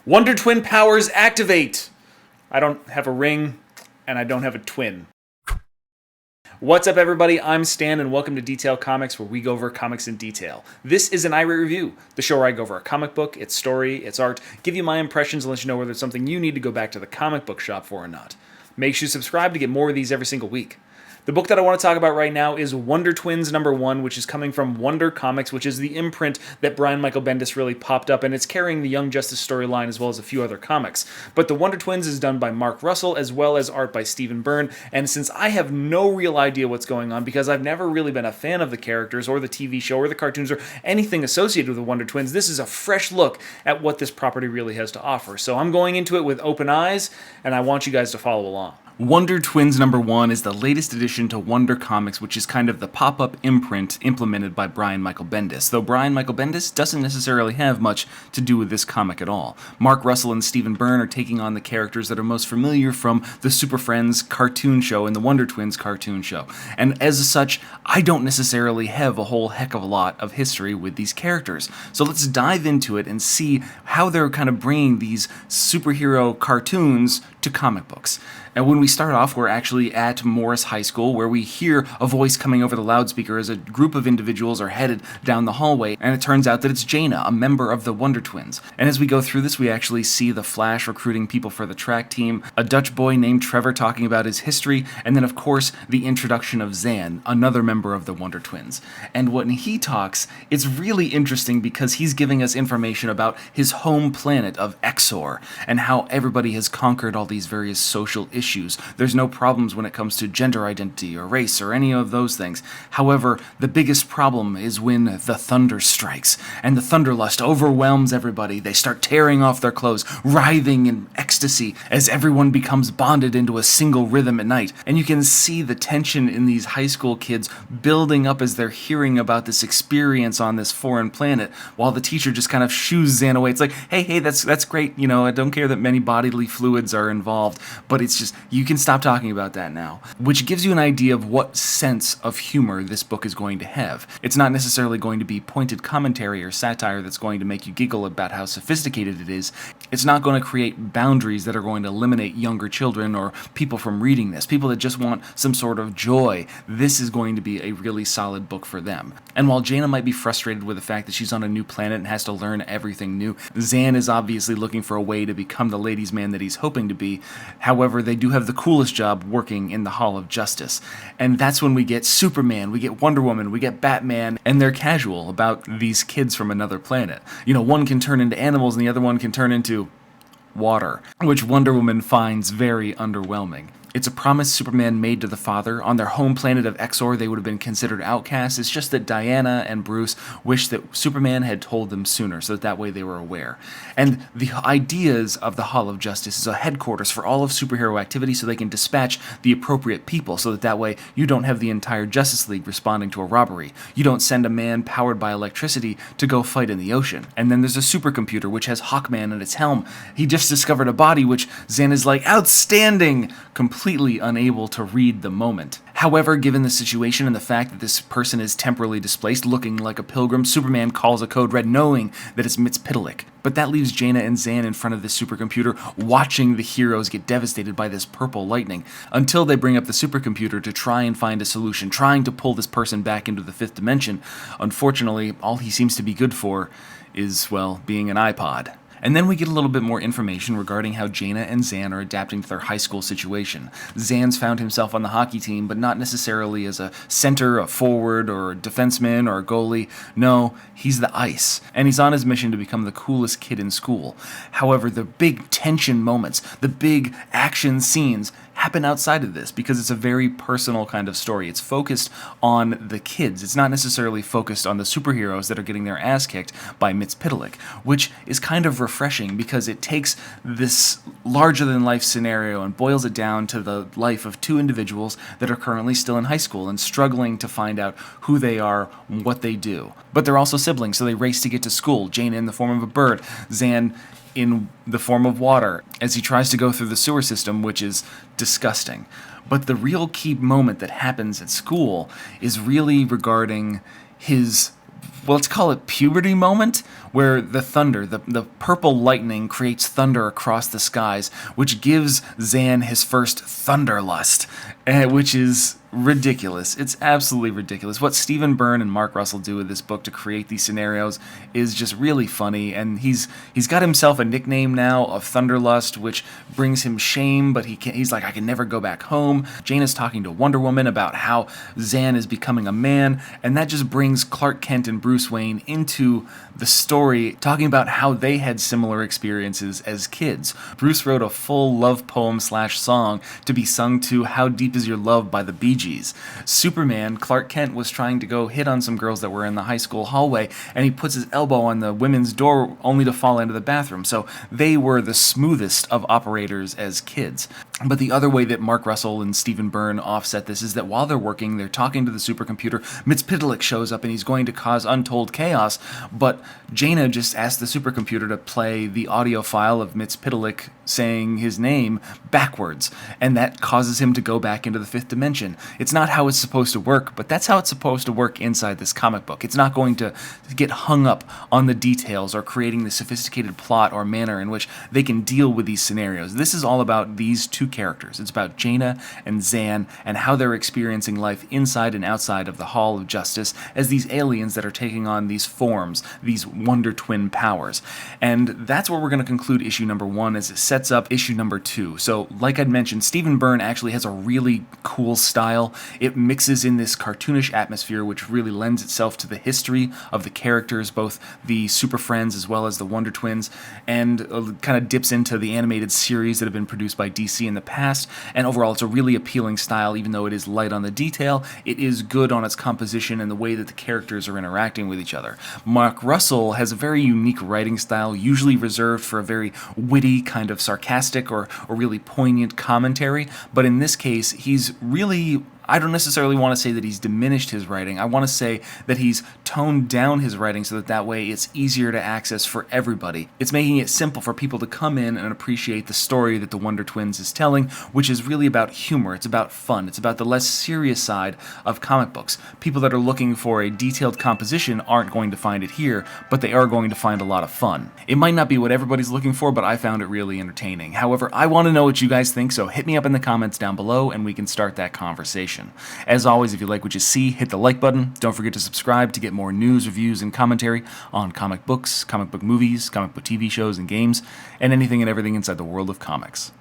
Wonder Twin powers activate! I don't have a ring, and I don't have a twin. What's up, everybody? I'm Stan, and welcome to Detail Comics, where we go over comics in detail. This is an irate review, the show where I go over a comic book, its story, its art, give you my impressions, and let you know whether it's something you need to go back to the comic book shop for or not. Make sure you subscribe to get more of these every single week. The book that I want to talk about right now is Wonder Twins #1, which is coming from Wonder Comics, which is the imprint that Brian Michael Bendis really popped up, and it's carrying the Young Justice storyline as well as a few other comics. But the Wonder Twins is done by Mark Russell as well as art by Stephen Byrne, and since I have no real idea what's going on because I've never really been a fan of the characters or the TV show or the cartoons or anything associated with the Wonder Twins, this is a fresh look at what this property really has to offer. So I'm going into it with open eyes, and I want you guys to follow along. Wonder Twins #1 is the latest addition to Wonder Comics, which is kind of the pop-up imprint implemented by Brian Michael Bendis, though Brian Michael Bendis doesn't necessarily have much to do with this comic at all. Mark Russell and Stephen Byrne are taking on the characters that are most familiar from the Super Friends cartoon show and the Wonder Twins cartoon show, and as such, I don't necessarily have a whole heck of a lot of history with these characters. So let's dive into it and see how they're kind of bringing these superhero cartoons to comic books. And when we start off, we're actually at Morris High School, where we hear a voice coming over the loudspeaker as a group of individuals are headed down the hallway, and it turns out that it's Jaina, a member of the Wonder Twins. And as we go through this, we actually see the Flash recruiting people for the track team, a Dutch boy named Trevor talking about his history, and then of course, the introduction of Zan, another member of the Wonder Twins. And when he talks, it's really interesting because he's giving us information about his home planet of Exor, and how everybody has conquered all these various social issues. There's no problems when it comes to gender identity or race or any of those things. However, the biggest problem is when the thunder strikes and the thunderlust overwhelms everybody. They start tearing off their clothes, writhing in ecstasy as everyone becomes bonded into a single rhythm at night. And you can see the tension in these high school kids building up as they're hearing about this experience on this foreign planet, while the teacher just kind of shoos Zan away. It's like, hey, that's great. You know, I don't care that many bodily fluids are involved, but it's just, you can stop talking about that now. Which gives you an idea of what sense of humor this book is going to have. It's not necessarily going to be pointed commentary or satire that's going to make you giggle about how sophisticated it is. It's not going to create boundaries that are going to eliminate younger children or people from reading this. People that just want some sort of joy. This is going to be a really solid book for them. And while Jaina might be frustrated with the fact that she's on a new planet and has to learn everything new, Zan is obviously looking for a way to become the ladies' man that he's hoping to be. However, they do have the coolest job working in the Hall of Justice. And that's when we get Superman, we get Wonder Woman, we get Batman, and they're casual about these kids from another planet. You know, one can turn into animals and the other one can turn into water, which Wonder Woman finds very underwhelming. It's a promise Superman made to the father. On their home planet of Exor, they would have been considered outcasts. It's just that Diana and Bruce wish that Superman had told them sooner, so that way they were aware. And the ideas of the Hall of Justice is a headquarters for all of superhero activity so they can dispatch the appropriate people, so that way you don't have the entire Justice League responding to a robbery. You don't send a man powered by electricity to go fight in the ocean. And then there's a supercomputer which has Hawkman in its helm. He just discovered a body which Zan is like, outstanding! Completely unable to read the moment. However, given the situation and the fact that this person is temporarily displaced, looking like a pilgrim, Superman calls a code red knowing that it's Mxyzptlk. But that leaves Jaina and Zan in front of this supercomputer, watching the heroes get devastated by this purple lightning, until they bring up the supercomputer to try and find a solution, trying to pull this person back into the fifth dimension. Unfortunately, all he seems to be good for is, well, being an iPod. And then we get a little bit more information regarding how Jaina and Zan are adapting to their high school situation. Zan's found himself on the hockey team, but not necessarily as a center, a forward, or a defenseman, or a goalie. No, he's the ice, and he's on his mission to become the coolest kid in school. However, the big tension moments, the big action scenes, happen outside of this because it's a very personal kind of story. It's focused on the kids. It's not necessarily focused on the superheroes that are getting their ass kicked by Mxyzptlk, which is kind of refreshing because it takes this larger-than-life scenario and boils it down to the life of two individuals that are currently still in high school and struggling to find out who they are, what they do. But they're also siblings, so they race to get to school. Jaina in the form of a bird, Zan in the form of water, as he tries to go through the sewer system, which is disgusting. But the real key moment that happens at school is really regarding his well, let's call it puberty moment, where the thunder, the purple lightning creates thunder across the skies, which gives Zan his first thunderlust, which is ridiculous. It's absolutely ridiculous. What Stephen Byrne and Mark Russell do with this book to create these scenarios is just really funny, and he's got himself a nickname now of Thunderlust, which brings him shame, but he's like, I can never go back home. Jane is talking to Wonder Woman about how Zan is becoming a man, and that just brings Clark Kent and Bruce Wayne into the story, talking about how they had similar experiences as kids. Bruce wrote a full love poem / song to be sung to How Deep Is Your Love by the Bee Gees. Superman, Clark Kent, was trying to go hit on some girls that were in the high school hallway, and he puts his elbow on the women's door only to fall into the bathroom. So they were the smoothest of operators as kids. But the other way that Mark Russell and Stephen Byrne offset this is that while they're working, they're talking to the supercomputer. Mxyzptlk shows up and he's going to cause untold chaos, but Jaina just asked the supercomputer to play the audio file of Mxyzptlk saying his name backwards, and that causes him to go back into the fifth dimension. It's not how it's supposed to work, but that's how it's supposed to work inside this comic book. It's not going to get hung up on the details or creating the sophisticated plot or manner in which they can deal with these scenarios. This is all about these two characters. It's about Jaina and Zan and how they're experiencing life inside and outside of the Hall of Justice as these aliens that are taking on these forms, these Wonder Twin powers. And that's where we're going to conclude issue number 1 as it sets up issue number 2. So, like I'd mentioned, Stephen Byrne actually has a really cool style. It mixes in this cartoonish atmosphere, which really lends itself to the history of the characters, both the Super Friends as well as the Wonder Twins, and kind of dips into the animated series that have been produced by DC in the past. And overall, it's a really appealing style, even though it is light on the detail. It is good on its composition and the way that the characters are interacting with each other. Mark Russell has a very unique writing style, usually reserved for a very witty, kind of sarcastic or really poignant commentary, but in this case, he's really, I don't necessarily want to say that he's diminished his writing. I want to say that he's toned down his writing so that way it's easier to access for everybody. It's making it simple for people to come in and appreciate the story that the Wonder Twins is telling, which is really about humor. It's about fun. It's about the less serious side of comic books. People that are looking for a detailed composition aren't going to find it here, but they are going to find a lot of fun. It might not be what everybody's looking for, but I found it really entertaining. However, I want to know what you guys think, so hit me up in the comments down below and we can start that conversation. As always, if you like what you see, hit the like button. Don't forget to subscribe to get more news, reviews, and commentary on comic books, comic book movies, comic book TV shows and games, and anything and everything inside the world of comics.